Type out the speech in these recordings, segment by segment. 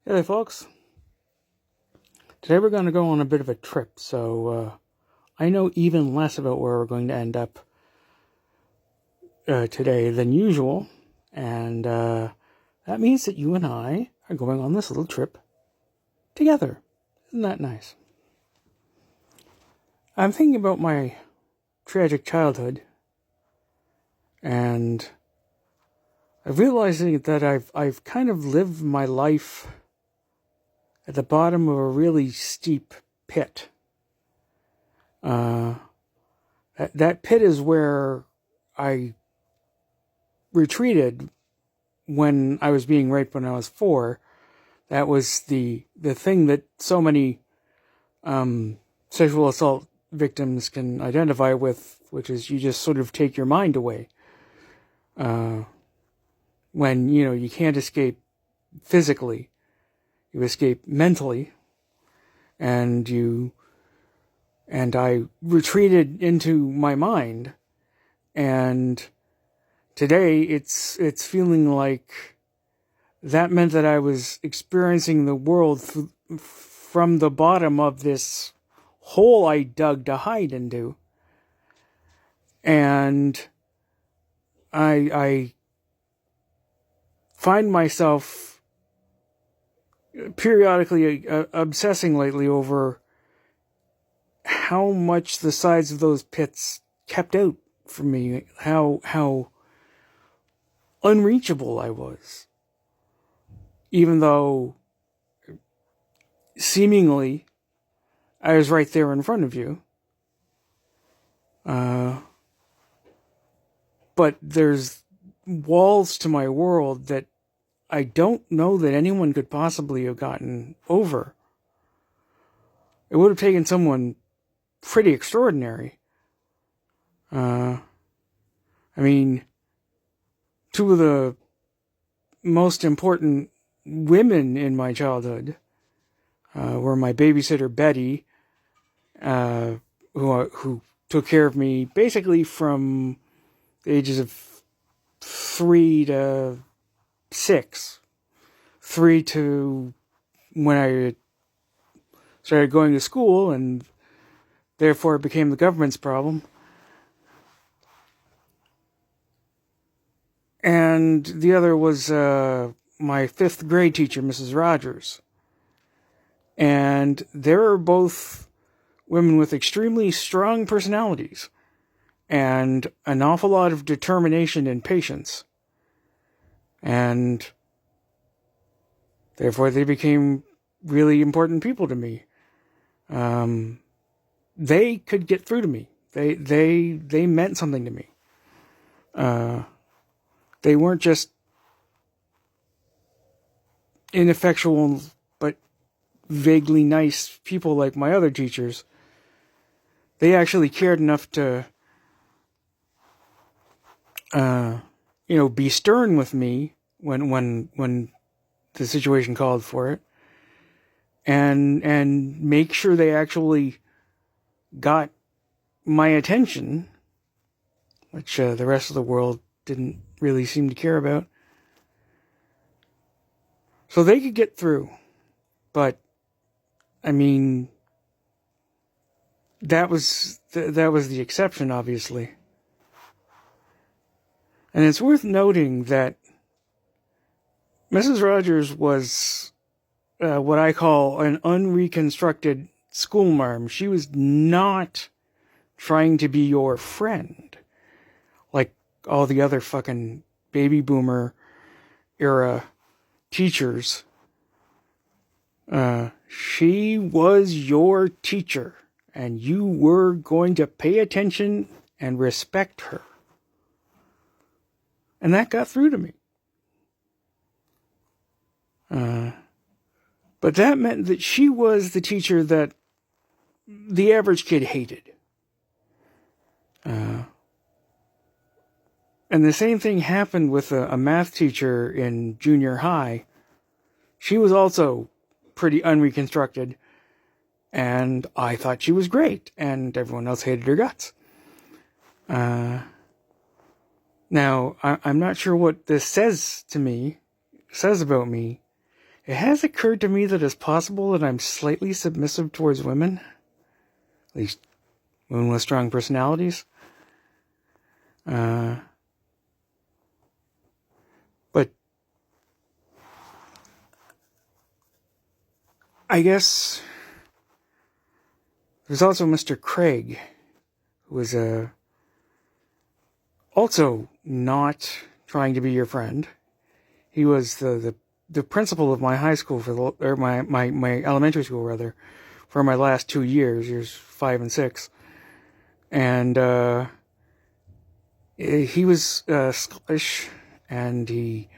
Hey folks, today we're going to go on a bit of a trip, so I know even less about where we're going to end up today than usual, and that means that you and I are going on this little trip together. Isn't that nice? I'm thinking about my tragic childhood, and I'm realizing that I've kind of lived my life at the bottom of a really steep pit. That pit is where I retreated when I was being raped when I was 4. That was the thing that so many sexual assault victims can identify with, which is you just sort of take your mind away. When, you can't escape physically, you escape mentally, and I retreated into my mind, and today it's feeling like that meant that I was experiencing the world from the bottom of this hole I dug to hide into. And I find myself periodically obsessing lately over how much the sides of those pits kept out from me, how unreachable I was. Even though seemingly I was right there in front of you. But there's walls to my world that I don't know that anyone could possibly have gotten over. It would have taken someone pretty extraordinary. I mean, two of the most important women in my childhood were my babysitter Betty, who took care of me basically from the ages of 3 to 6. 3 to when I started going to school, and therefore it became the government's problem. And the other was my 5th grade teacher, Mrs. Rogers. And they're both women with extremely strong personalities and an awful lot of determination and patience. And therefore they became really important people to me. They could get through to me. They meant something to me. They weren't just ineffectual but vaguely nice people like my other teachers. They actually cared enough to, be stern with me when the situation called for it, and make sure they actually got my attention, which the rest of the world didn't really seem to care about. So they could get through, but I mean, that was the exception, obviously. And it's worth noting that Mrs. Rogers was what I call an unreconstructed schoolmarm. She was not trying to be your friend like all the other fucking baby boomer era teachers. She was your teacher, and you were going to pay attention and respect her. And that got through to me. But that meant that she was the teacher that the average kid hated. And the same thing happened with a math teacher in junior high. She was also pretty unreconstructed, and I thought she was great, and everyone else hated her guts. Now, I'm not sure what this says about me, It has occurred to me that it's possible that I'm slightly submissive towards women, at least women with strong personalities. But I guess there's also Mr. Craig, who was also not trying to be your friend. He was the principal of my high school or my elementary school rather, for my last 2 years, years 5 and 6. And he was Scottish, and he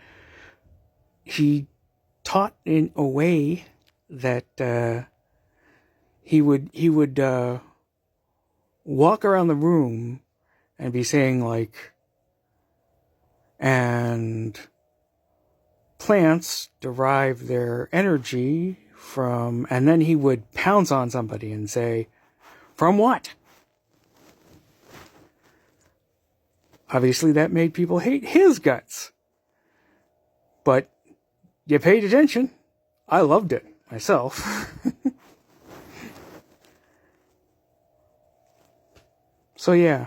taught in a way that he would walk around the room and be saying like, and plants derive their energy from, and then he would pounce on somebody and say, from what? Obviously that made people hate his guts. But you paid attention. I loved it myself. So yeah.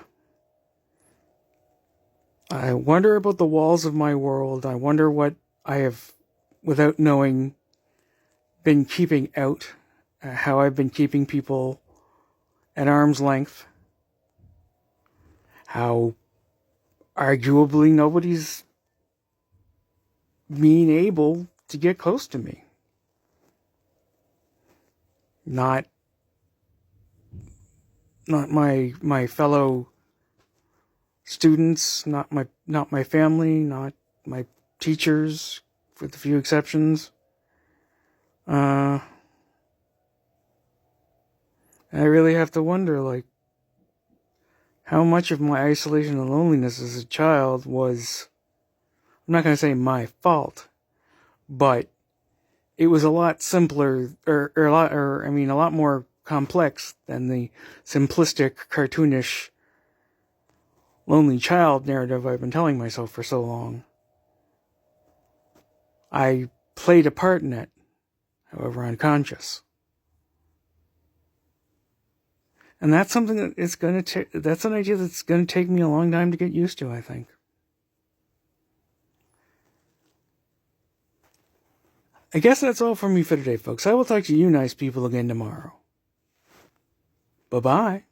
I wonder about the walls of my world. I wonder what I have, without knowing, been keeping out. How I've been keeping people at arm's length. How arguably nobody's being able to get close to me. Not my fellow students, not my family, not my teachers, with a few exceptions. I really have to wonder, like, how much of my isolation and loneliness as a child was, I'm not going to say my fault, but it was a lot simpler, a lot more complex than the simplistic, cartoonish, lonely child narrative I've been telling myself for so long. I played a part in it, however unconscious. And that's something that it's going to that's an idea that's going to take me a long time to get used to, I think. I guess that's all from me for today, folks. I will talk to you nice people again tomorrow. Bye-bye.